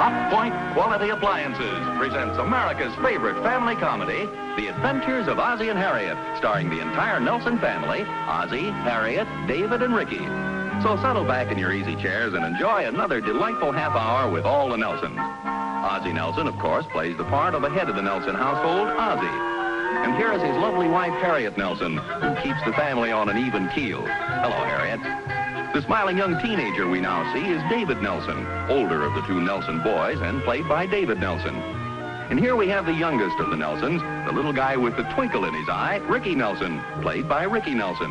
Top-Point Quality Appliances presents America's favorite family comedy, The Adventures of Ozzie and Harriet, starring the entire Nelson family, Ozzie, Harriet, David, and Ricky. So settle back in your easy chairs and enjoy another delightful half hour with all the Nelsons. Ozzie Nelson, of course, plays the part of the head of the Nelson household, Ozzie. And here is his lovely wife, Harriet Nelson, who keeps the family on an even keel. Hello, Harriet. The smiling young teenager we now see is David Nelson, older of the two Nelson boys and played by David Nelson. And here we have the youngest of the Nelsons, the little guy with the twinkle in his eye, Ricky Nelson, played by Ricky Nelson.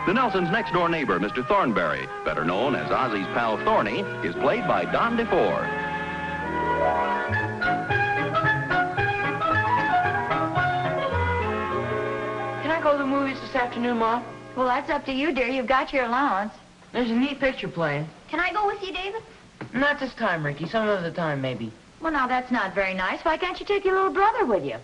The Nelsons' next-door neighbor, Mr. Thornberry, better known as Ozzie's pal Thorny, is played by Don DeFore. Can I go to the movies this afternoon, Mom? Well, that's up to you, dear. You've got your allowance. There's a neat picture playing. Can I go with you, David? Not this time, Ricky. Some other time, maybe. Well, now, that's not very nice. Why can't you take your little brother with you?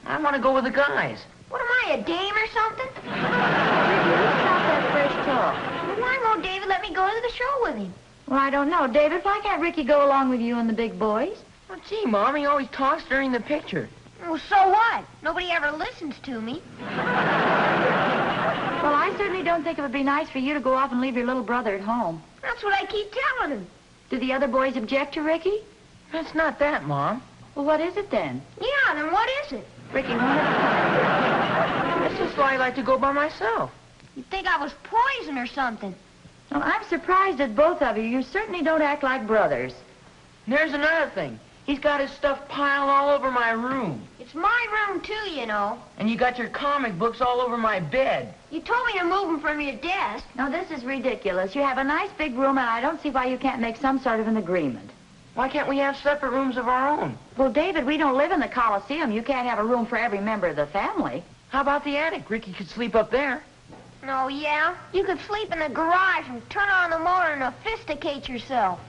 I want to go with the guys. What am I, a dame or something? Ricky, stop that fresh talk. Well, why won't David let me go to the show with him? Well, I don't know. David, why can't Ricky go along with you and the big boys? Well, gee, Mom, he always talks during the picture. Well, so what? Nobody ever listens to me. Well, I certainly don't think it would be nice for you to go off and leave your little brother at home. That's what I keep telling him. Do the other boys object to Ricky? That's not that, Mom. Well, what is it then? Yeah, then what is it? Ricky, one at a time. It's just why I like to go by myself. You'd think I was poison or something. Well, I'm surprised at both of you. You certainly don't act like brothers. And there's another thing. He's got his stuff piled all over my room. It's my room, too, you know. And you got your comic books all over my bed. You told me to move them from your desk. Now, this is ridiculous. You have a nice big room, and I don't see why you can't make some sort of an agreement. Why can't we have separate rooms of our own? Well, David, we don't live in the Coliseum. You can't have a room for every member of the family. How about the attic? Ricky could sleep up there. No, yeah? You could sleep in the garage and turn on the motor and sophisticate yourself.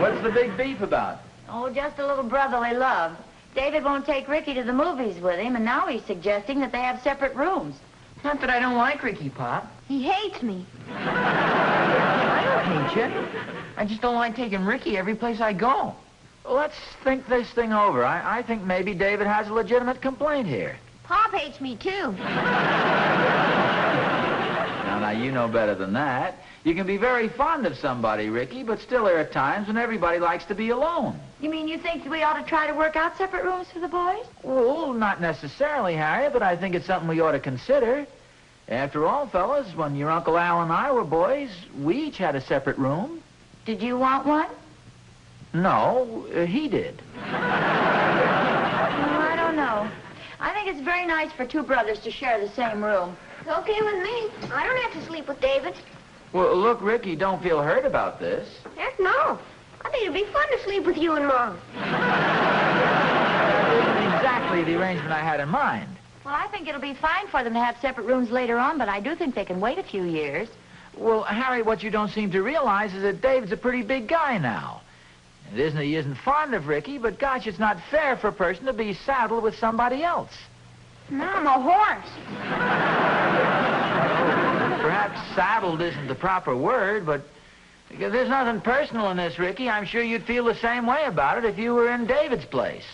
What's the big beef about? Oh, just a little brotherly love. David won't take Ricky to the movies with him, and now he's suggesting that they have separate rooms. Not that I don't like Ricky, Pop. He hates me. I don't hate you. I just don't like taking Ricky every place I go. Let's think this thing over. I think maybe David has a legitimate complaint here. Pop hates me, too. Now, you know better than that. You can be very fond of somebody, Ricky, but still there are times when everybody likes to be alone. You mean you think we ought to try to work out separate rooms for the boys? Well, not necessarily, Harriet, but I think it's something we ought to consider. After all, fellas, when your Uncle Al and I were boys, we each had a separate room. Did you want one? No, he did. Well, I don't know. I think it's very nice for two brothers to share the same room. It's okay with me. I don't have to sleep with David. Well, look, Ricky, don't feel hurt about this. Heck no. I think it'd be fun to sleep with you and Mom. That isn't exactly the arrangement I had in mind. Well, I think it'll be fine for them to have separate rooms later on, but I do think they can wait a few years. Well, Harry, what you don't seem to realize is that David's a pretty big guy now. It isn't that he isn't fond of Ricky, but gosh, it's not fair for a person to be saddled with somebody else. No, I'm a horse. Perhaps saddled isn't the proper word, but there's nothing personal in this, Ricky. I'm sure you'd feel the same way about it if you were in David's place.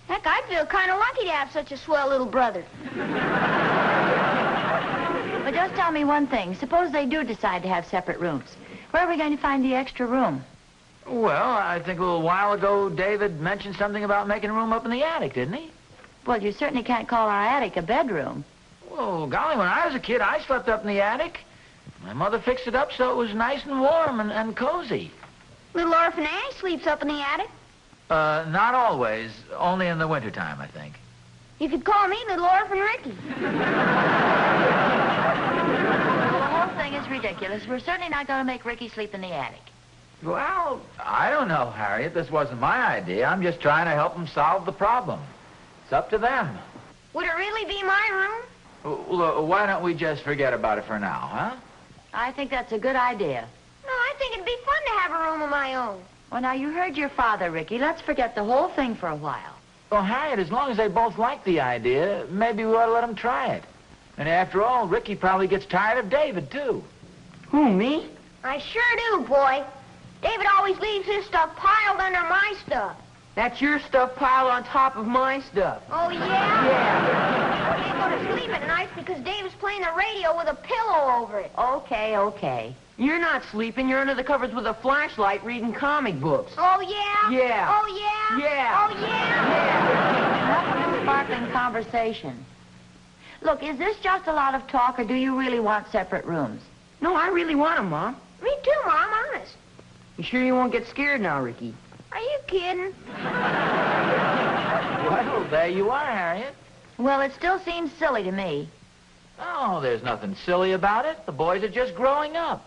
Heck, I'd feel kind of lucky to have such a swell little brother. But just tell me one thing. Suppose they do decide to have separate rooms. Where are we going to find the extra room? Well, I think a little while ago David mentioned something about making room up in the attic, didn't he? Well, you certainly can't call our attic a bedroom. Well, golly, when I was a kid, I slept up in the attic. My mother fixed it up so it was nice and warm and cozy. Little Orphan Annie sleeps up in the attic. Not always. Only in the wintertime, I think. You could call me Little Orphan Ricky. Well, the whole thing is ridiculous. We're certainly not going to make Ricky sleep in the attic. Well, I don't know, Harriet. This wasn't my idea. I'm just trying to help them solve the problem. It's up to them. Would it really be my room? Well, why don't we just forget about it for now, huh? I think that's a good idea. No, I think it'd be fun to have a room of my own. Well, now, you heard your father, Ricky. Let's forget the whole thing for a while. Well, Harriet, as long as they both like the idea, maybe we ought to let them try it. And after all, Ricky probably gets tired of David, too. Who, me? I sure do, boy. David always leaves his stuff piled under my stuff. That's your stuff piled on top of my stuff. Oh, yeah? Yeah. I can't go to sleep at night because David's playing the radio with a pillow over it. Okay, okay. You're not sleeping. You're under the covers with a flashlight reading comic books. Oh, yeah? Yeah. Oh, yeah? Yeah. Oh, yeah? Enough of this sparkling conversation. Look, is this just a lot of talk, or do you really want separate rooms? No, I really want them, Mom. Me too, Mom, honest. You sure you won't get scared now, Ricky? Are you kidding? Well, there you are, Harriet. Well, it still seems silly to me. Oh, there's nothing silly about it. The boys are just growing up.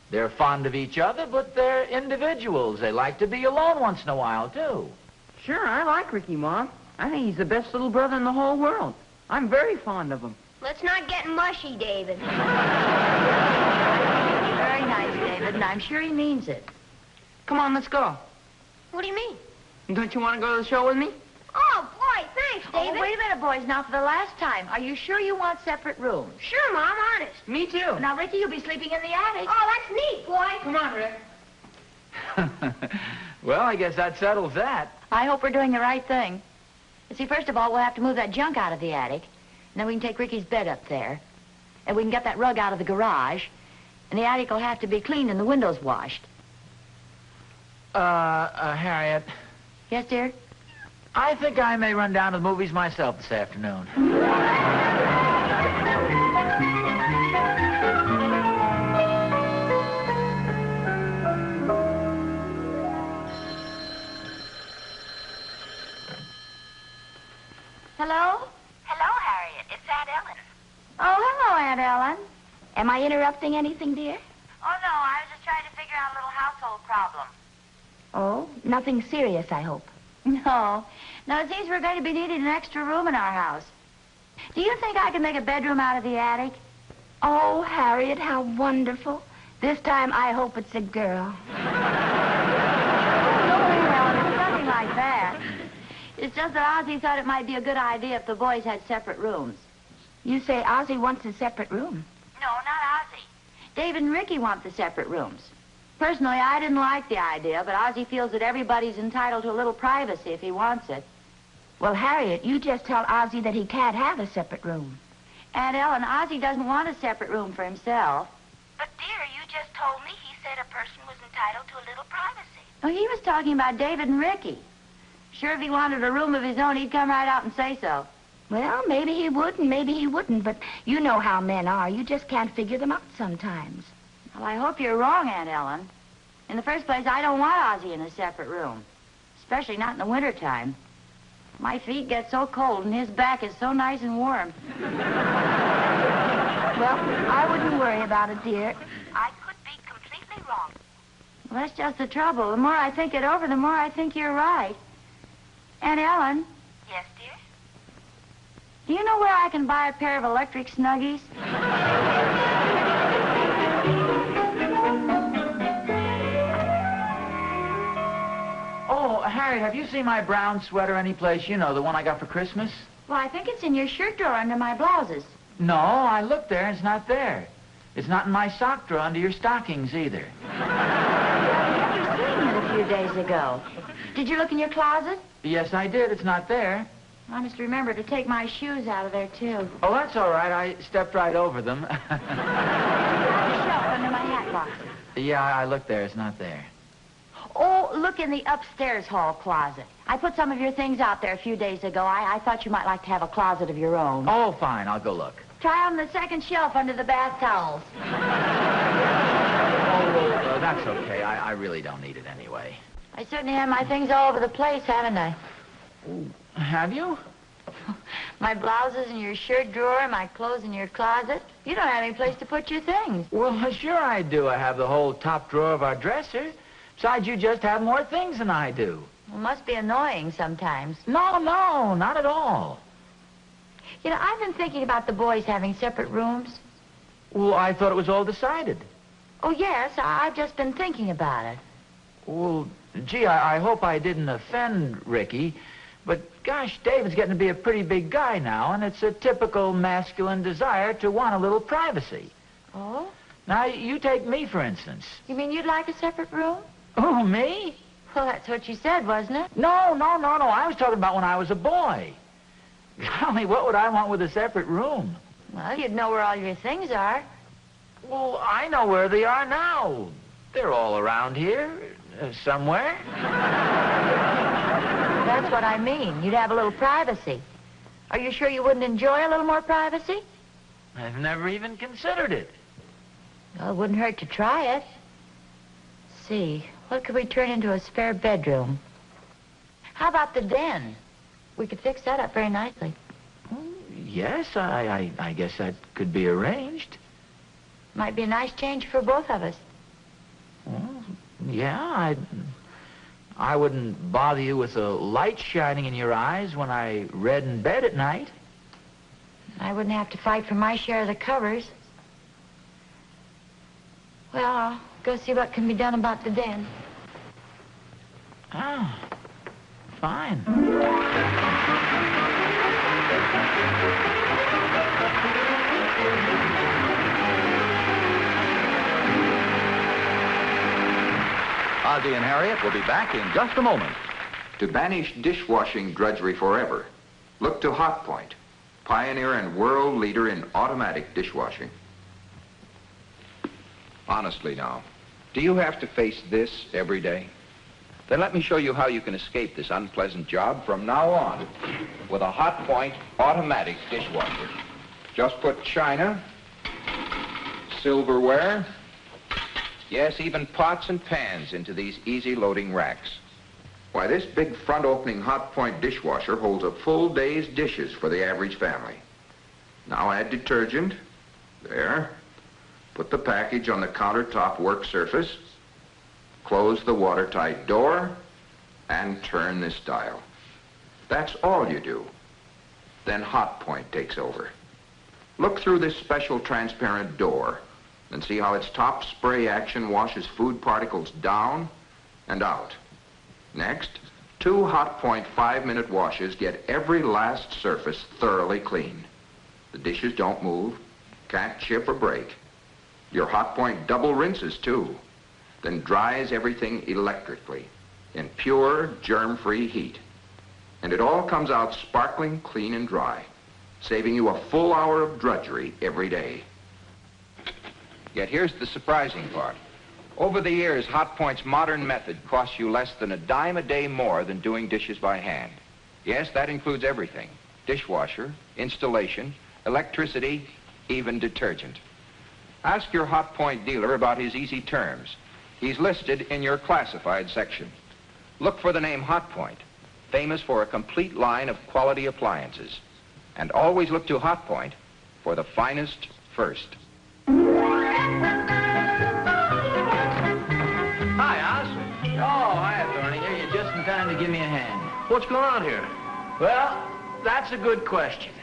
They're fond of each other, but they're individuals. They like to be alone once in a while, too. Sure, I like Ricky, Mom. I think he's the best little brother in the whole world. I'm very fond of him. Let's not get mushy, David. Very nice, David, and I'm sure he means it. Come on, let's go. What do you mean? Don't you want to go to the show with me? Oh, boy, thanks, David. Oh, wait a minute, boys. Now, for the last time, are you sure you want separate rooms? Sure, Mom, honest. Me too. Now, Ricky, you'll be sleeping in the attic. Oh, that's neat, boy. Come on, Rick. Well, I guess that settles that. I hope we're doing the right thing. You see, first of all, we'll have to move that junk out of the attic. And then we can take Ricky's bed up there. And we can get that rug out of the garage. And the attic will have to be cleaned and the windows washed. Harriet, Yes, dear? I think I may run down to the movies myself this afternoon. Hello? Hello, Harriet. It's Aunt Ellen. Oh, hello, Aunt Ellen. Am I interrupting anything, dear? Oh, no, I was just trying to figure out a little household problem. Oh, nothing serious, I hope. No. No, it seems we're going to be needing an extra room in our house. Do you think I can make a bedroom out of the attic? Oh, Harriet, how wonderful. This time I hope it's a girl. No, Aunt Ellen, it's nothing like that. It's just that Ozzie thought it might be a good idea if the boys had separate rooms. You say Ozzie wants a separate room. No, not Ozzie. David and Ricky want the separate rooms. Personally, I didn't like the idea, but Ozzie feels that everybody's entitled to a little privacy if he wants it. Well, Harriet, you just tell Ozzie that he can't have a separate room. Aunt Ellen, Ozzie doesn't want a separate room for himself. But, dear, you just told me he said a person was entitled to a little privacy. Oh, he was talking about David and Ricky. Sure, if he wanted a room of his own, he'd come right out and say so. Well, maybe he would and maybe he wouldn't, but you know how men are. You just can't figure them out sometimes. Well, I hope you're wrong, Aunt Ellen. In the first place, I don't want Ozzie in a separate room, especially not in the wintertime. My feet get so cold and his back is so nice and warm. Well, I wouldn't worry about it, dear. I could be completely wrong. Well, that's just the trouble. The more I think it over, the more I think you're right. Aunt Ellen, Yes, dear? do you know where I can buy a pair of electric snuggies? Oh, Harriet, have you seen my brown sweater anyplace? You know, the one I got for Christmas? Well, I think it's in your shirt drawer under my blouses. No, I looked there and it's not there. It's not in my sock drawer under your stockings either. I remember seeing it a few days ago. Did you look in your closet? Yes, I did. It's not there. I must remember to take my shoes out of there, too. Oh, that's all right. I stepped right over them. On the shelf under my hat box. Yeah, I looked there. It's not there. Oh, look in the upstairs hall closet. I put some of your things out there a few days ago. I thought you might like to have a closet of your own. Oh, fine. I'll go look. Try on the second shelf under the bath towels. Oh, that's okay. I really don't need it anyway. I certainly have my things all over the place, haven't I? Have you? My blouses in your shirt drawer, my clothes in your closet. You don't have any place to put your things. Well, sure I do. I have the whole top drawer of our dresser. Besides, you just have more things than I do. Well, it must be annoying sometimes. No, not at all. You know, I've been thinking about the boys having separate rooms. Well, I thought it was all decided. Oh, yes, I've just been thinking about it. Well, gee, I hope I didn't offend Ricky, but gosh, David's getting to be a pretty big guy now, and it's a typical masculine desire to want a little privacy. Oh? Now, you take me, for instance. You mean you'd like a separate room? Oh, me? Well, that's what you said, wasn't it? No. I was talking about when I was a boy. Golly, what would I want with a separate room? Well, you'd know where all your things are. Well, I know where they are now. They're all around here, somewhere. That's what I mean. You'd have a little privacy. Are you sure you wouldn't enjoy a little more privacy? I've never even considered it. Well, it wouldn't hurt to try it. See, what could we turn into a spare bedroom? How about the den? We could fix that up very nicely. Yes, I guess that could be arranged. Might be a nice change for both of us. Well, yeah, I wouldn't bother you with a light shining in your eyes when I read in bed at night. I wouldn't have to fight for my share of the covers. Well, I'll go see what can be done about the den. Oh, fine. Ozzie and Harriet will be back in just a moment. To banish dishwashing drudgery forever, look to Hot Point, pioneer and world leader in automatic dishwashing. Honestly now, do you have to face this every day? Then let me show you how you can escape this unpleasant job from now on with a Hot Point automatic dishwasher. Just put china, silverware, yes, even pots and pans into these easy loading racks. Why, this big front opening Hot Point dishwasher holds a full day's dishes for the average family. Now add detergent. There. Put the package on the countertop work surface. Close the watertight door and turn this dial. That's all you do. Then Hot Point takes over. Look through this special transparent door and see how its top spray action washes food particles down and out. Next, 2 Hot Point 5-minute washes get every last surface thoroughly clean. The dishes don't move, can't chip or break. Your Hot Point double rinses too, then dries everything electrically in pure germ-free heat. And it all comes out sparkling clean and dry, saving you a full hour of drudgery every day. Yet here's the surprising part. Over the years, Hot Point's modern method costs you less than a dime a day more than doing dishes by hand. Yes, that includes everything. Dishwasher, installation, electricity, even detergent. Ask your Hot Point dealer about his easy terms. He's listed in your classified section. Look for the name Hot Point, famous for a complete line of quality appliances. And always look to Hot Point for the finest first. Hi, Oz. Oh, hi, Thorny. Here, you're just in time to give me a hand. What's going on here? Well, that's a good question.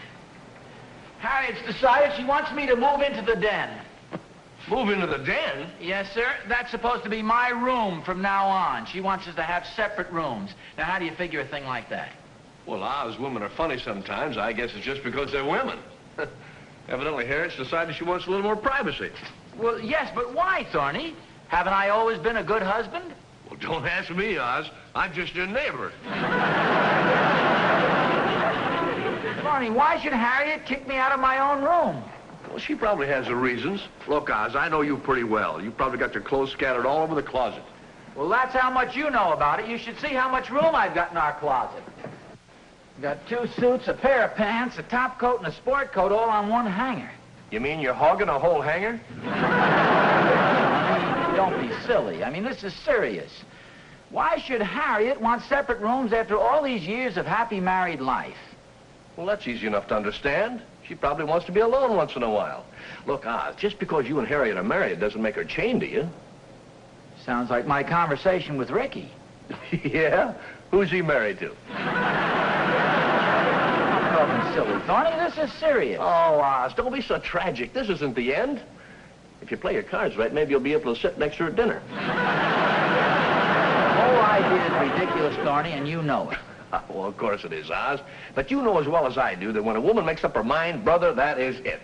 Harriet's decided she wants me to move into the den. Move into the den? Yes, sir. That's supposed to be my room from now on. She wants us to have separate rooms. Now, how do you figure a thing like that? Well, Oz, women are funny sometimes. I guess it's just because they're women. Evidently, Harriet's decided she wants a little more privacy. Well, yes, but why, Thorny? Haven't I always been a good husband? Well, don't ask me, Oz. I'm just your neighbor. Thorny, why should Harriet kick me out of my own room? Well, she probably has her reasons. Look, Oz, I know you pretty well. You probably got your clothes scattered all over the closet. Well, that's how much you know about it. You should see how much room I've got in our closet. Got 2 suits, a pair of pants, a top coat, and a sport coat all on one hanger. You mean you're hogging a whole hanger? Don't be silly. I mean, this is serious. Why should Harriet want separate rooms after all these years of happy married life? Well, that's easy enough to understand. She probably wants to be alone once in a while. Look, Oz, just because you and Harriet are married doesn't make her chained to you. Sounds like my conversation with Ricky. Yeah? Who's he married to? I'm talking silly, Thorny. This is serious. Oh, Oz, don't be so tragic. This isn't the end. If you play your cards right, maybe you'll be able to sit next to her at dinner. The whole idea is ridiculous, Thorny, and you know it. Well, of course it is, Oz. But you know as well as I do that when a woman makes up her mind, brother, that is it.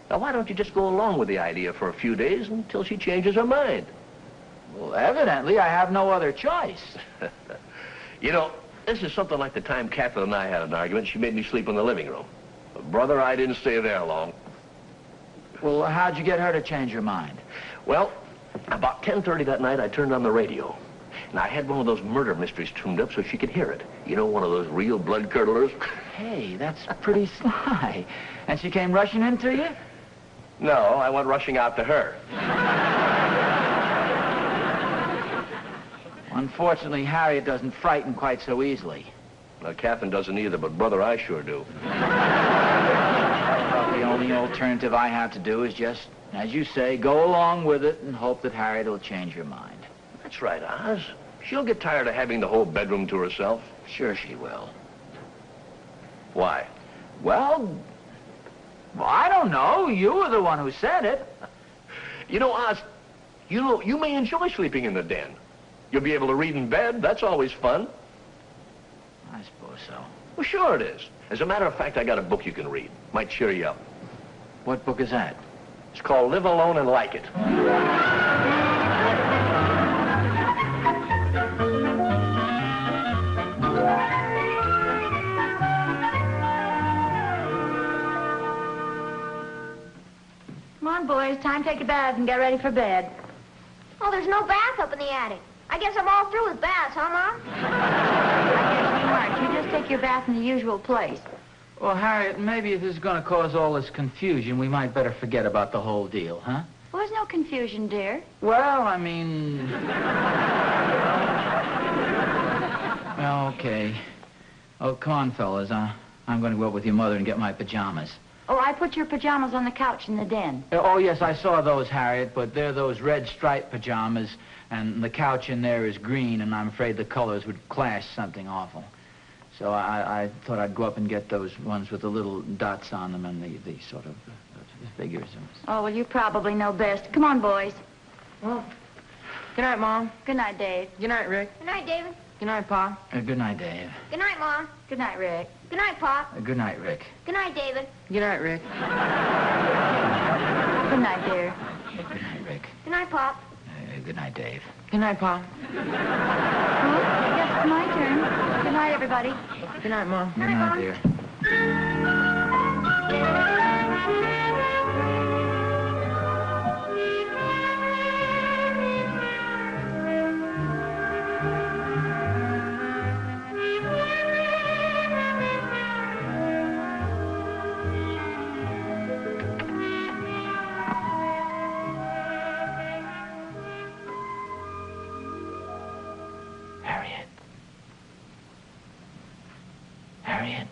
Now, why don't you just go along with the idea for a few days until she changes her mind? Well, evidently, I have no other choice. You know, this is something like the time Catherine and I had an argument. She made me sleep in the living room. But, brother, I didn't stay there long. Well, how'd you get her to change her mind? Well, about 10:30 that night, I turned on the radio. And I had one of those murder mysteries tuned up so she could hear it. You know, one of those real blood-curdlers? Hey, that's pretty sly. And she came rushing into you? No, I went rushing out to her. Unfortunately, Harriet doesn't frighten quite so easily. Now, Catherine doesn't either, but, brother, I sure do. Well, the only alternative I have to do is just, as you say, go along with it and hope that Harriet will change her mind. That's right, Oz. She'll get tired of having the whole bedroom to herself. Sure she will. Why? Well, I don't know. You were the one who said it. You know, Oz, you may enjoy sleeping in the den. You'll be able to read in bed. That's always fun. I suppose so. Well, sure it is. As a matter of fact, I got a book you can read. Might cheer you up. What book is that? It's called Live Alone and Like It. Come on, boys. Time to take a bath and get ready for bed. Oh, there's no bath up in the attic. I guess I'm all through with baths, huh, Mom? I guess you aren't. You just take your bath in the usual place. Well, Harriet, maybe if this is going to cause all this confusion, we might better forget about the whole deal, huh? Well, there's no confusion, dear. Well, I mean... Well, okay. Oh, come on, fellas. I'm going to go up with your mother and get my pajamas. Oh, I put your pajamas on the couch in the den. Oh, yes, I saw those, Harriet, but they're those red striped pajamas, and the couch in there is green, and I'm afraid the colors would clash something awful. So I thought I'd go up and get those ones with the little dots on them and the sort of figures. Oh, well, you probably know best. Come on, boys. Well, good night, Mom. Good night, Dave. Good night, Rick. Good night, David. Good night, Pa. Good night, Dave. Good night, Mom. Good night, Rick. Good night, Pop. Good night, Rick. Good night, David. Good night, Rick. Good night, dear. Good night, Rick. Good night, Pop. Good night, Dave. Good night, Pa. Well, I guess it's my turn. Good night, everybody. Good night, Mom. Good night, dear. Harriet. Harriet,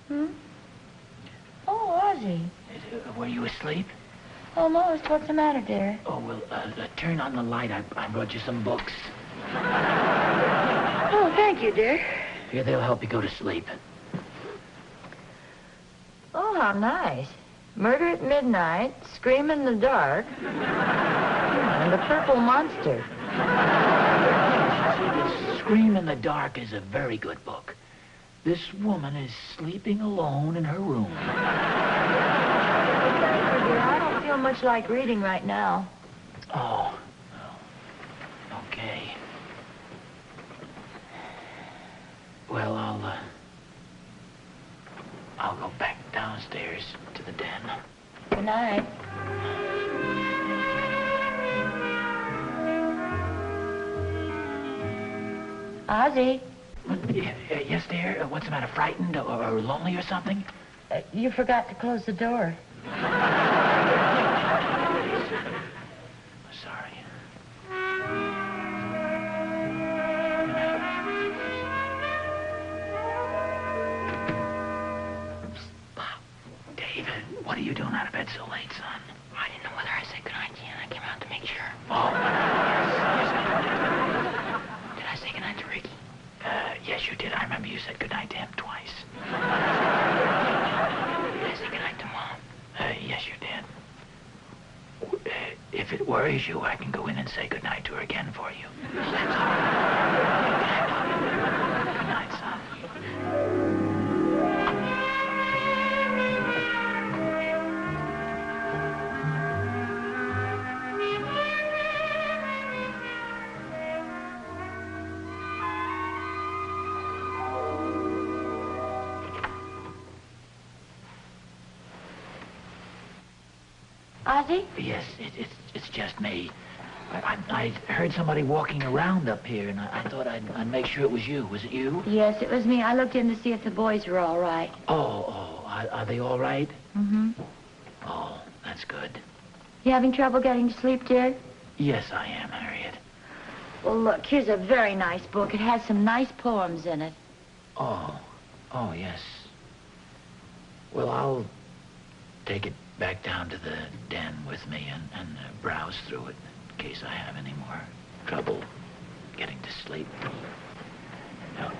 Hmm? Oh, Ozzie. were you asleep? Almost. What's the matter, dear? Oh, well, turn on the light. I brought you some books. Oh, thank you, dear. Here, they'll help you go to sleep. Oh, how nice. Murder at Midnight, Scream in the Dark, and The Purple Monster. See, Scream in the Dark is a very good book. This woman is sleeping alone in her room. Thank you, dear. I don't feel much like reading right now. Oh. Okay. Well, I'll go back downstairs to the den. Good night. Ozzie, Yes, dear? What's the matter? Frightened or lonely or something? you forgot to close the door. Sorry. David, what are you doing out of bed so late, son? I didn't know whether I said goodnight to you, and I came out to make sure. Oh, Did I say goodnight to Ricky? yes, you did. I remember you said goodnight to him twice. Did I say goodnight to Mom? Yes, you did. If it worries you, I can go in and say goodnight to her again for you. Oh, that's all right. Good night, son. Ozzie? Yes, it's just me. I heard somebody walking around up here, and I thought I'd make sure it was you. Was it you? Yes, it was me. I looked in to see if the boys were all right. Are they all right? Mm-hmm. Oh, that's good. You having trouble getting to sleep, dear? Yes, I am, Harriet. Well, look, here's a very nice book. It has some nice poems in it. Oh, yes. Well, I'll take it back down to the den with me and browse through it in case I have any more trouble getting to sleep. Now,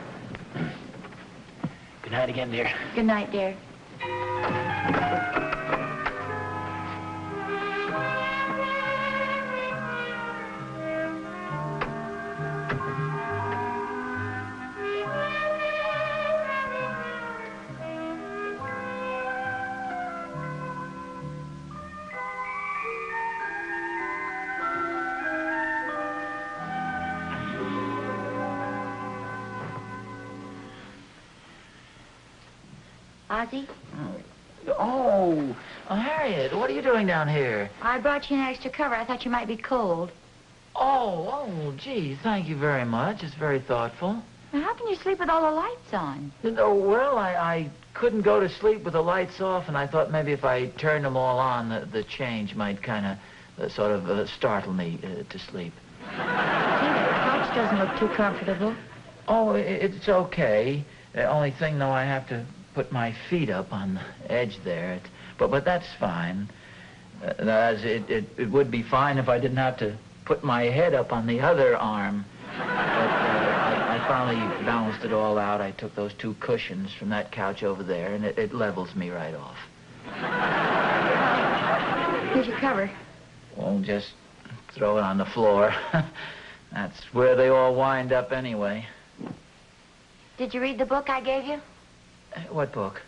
good night again, dear. Good night, dear. Ozzie? Oh, Harriet, what are you doing down here? I brought you an extra cover. I thought you might be cold. Gee, thank you very much. It's very thoughtful. Now, how can you sleep with all the lights on? Well, I couldn't go to sleep with the lights off, and I thought maybe if I turned them all on, the change might kind of startle me to sleep. Gee, that couch doesn't look too comfortable. Oh, it's okay. The only thing, though, I have to put my feet up on the edge there. But that's fine. It would be fine if I didn't have to put my head up on the other arm. But I finally balanced it all out. I took those 2 cushions from that couch over there, and it levels me right off. Here's your cover. Well, just throw it on the floor. That's where they all wind up anyway. Did you read the book I gave you? What book?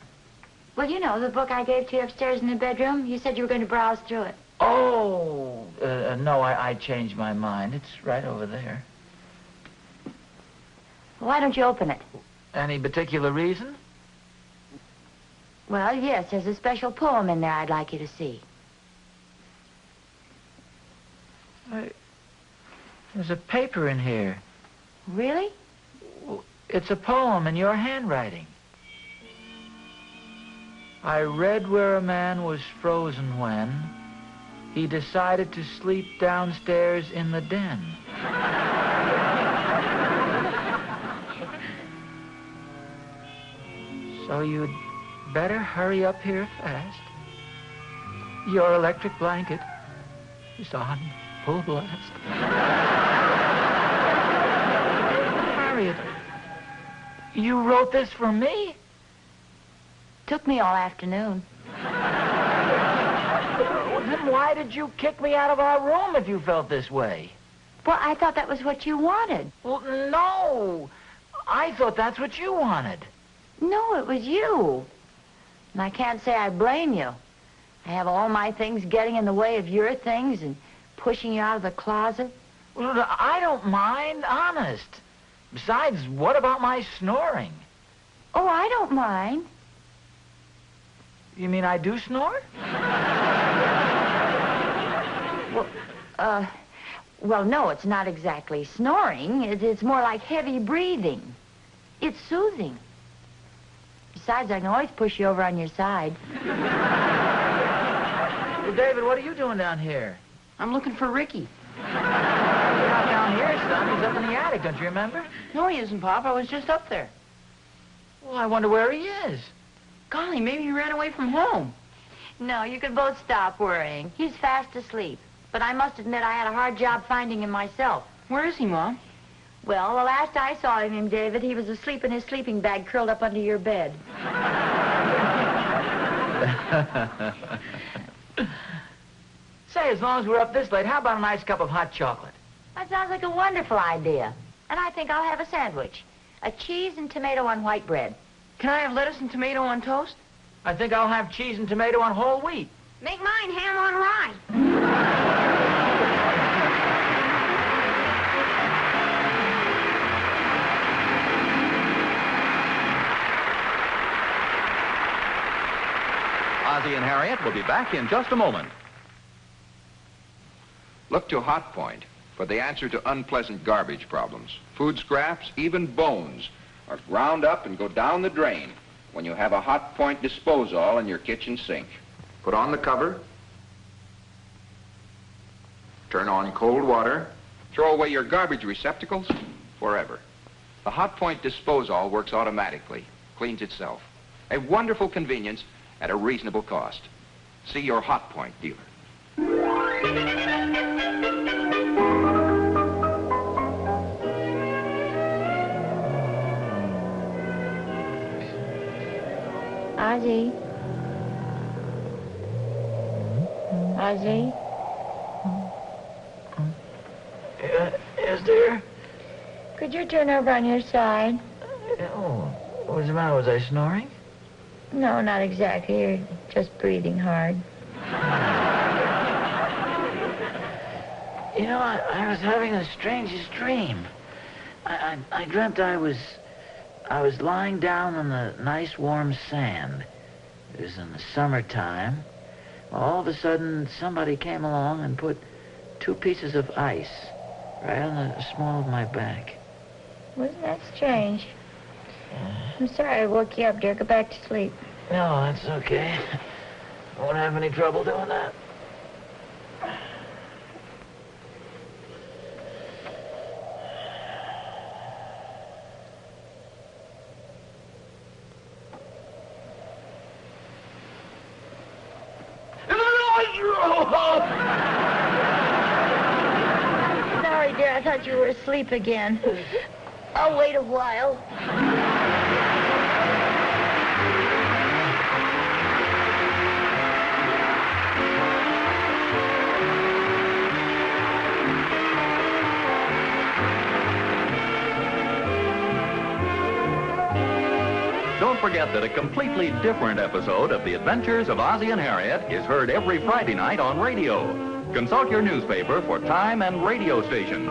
Well, you know, the book I gave to you upstairs in the bedroom. You said you were going to browse through it. Oh, no, I changed my mind. It's right over there. Why don't you open it? Any particular reason? Well, yes, there's a special poem in there I'd like you to see. There's a paper in here. Really? It's a poem in your handwriting. I read where a man was frozen when he decided to sleep downstairs in the den. So you'd better hurry up here fast. Your electric blanket is on full blast. Harriet, you wrote this for me? Took me all afternoon. Then why did you kick me out of our room if you felt this way? Well, I thought that was what you wanted. Well, no. I thought that's what you wanted. No, it was you. And I can't say I blame you. I have all my things getting in the way of your things and pushing you out of the closet. Well, I don't mind, honest. Besides, what about my snoring? Oh, I don't mind. You mean I do snore? Well, no, it's not exactly snoring. It's more like heavy breathing. It's soothing. Besides, I can always push you over on your side. Well, David, what are you doing down here? I'm looking for Ricky. You're not down here, son. He's up in the attic, don't you remember? No, he isn't, Pop. I was just up there. Well, I wonder where he is. Golly, maybe he ran away from home. No, you can both stop worrying. He's fast asleep. But I must admit I had a hard job finding him myself. Where is he, Mom? Well, the last I saw him, David, he was asleep in his sleeping bag curled up under your bed. Say, as long as we're up this late, how about a nice cup of hot chocolate? That sounds like a wonderful idea. And I think I'll have a sandwich. A cheese and tomato on white bread. Can I have lettuce and tomato on toast? I think I'll have cheese and tomato on whole wheat. Make mine ham on rye. Ozzie and Harriet will be back in just a moment. Look to Hot Point for the answer to unpleasant garbage problems. Food scraps, even bones, are ground up and go down the drain when you have a Hot Point disposal in your kitchen sink. Put on the cover. Turn on cold water. Throw away your garbage receptacles forever. The Hot Point disposal works automatically, cleans itself. A wonderful convenience at a reasonable cost. See your Hot Point dealer. Ozzie? Ozzie? Yes, dear? Could you turn over on your side? Oh, what's the matter? Was I snoring? No, not exactly. You're just breathing hard. You know, I was having the strangest dream. I dreamt I was lying down on the nice warm sand. It was in the summertime. All of a sudden, somebody came along and put 2 pieces of ice right on the small of my back. Wasn't that strange? I'm sorry I woke you up, dear. Go back to sleep. No, that's okay. I won't have any trouble doing that. Sorry, dear. I thought you were asleep again. I'll wait a while. Don't forget that a completely different episode of The Adventures of Ozzie and Harriet is heard every Friday night on radio. Consult your newspaper for time and radio station.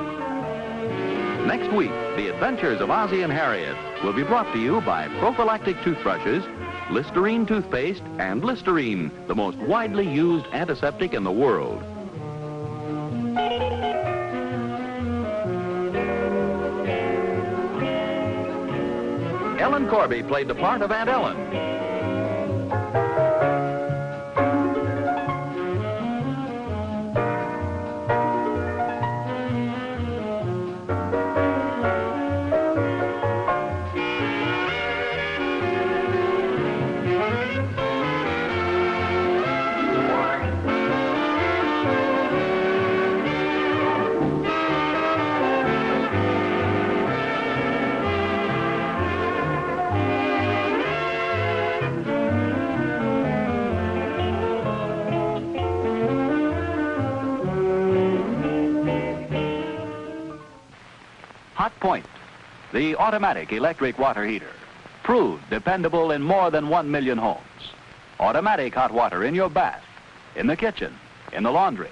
Next week, The Adventures of Ozzie and Harriet will be brought to you by prophylactic toothbrushes, Listerine toothpaste, and Listerine, the most widely used antiseptic in the world. Ellen Corby played the part of Aunt Ellen. Hot Point, the automatic electric water heater. Proved dependable in more than 1 million homes. Automatic hot water in your bath, in the kitchen, in the laundry.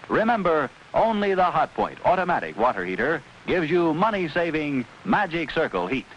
Remember, only the Hot Point automatic water heater gives you money-saving Magic Circle heat.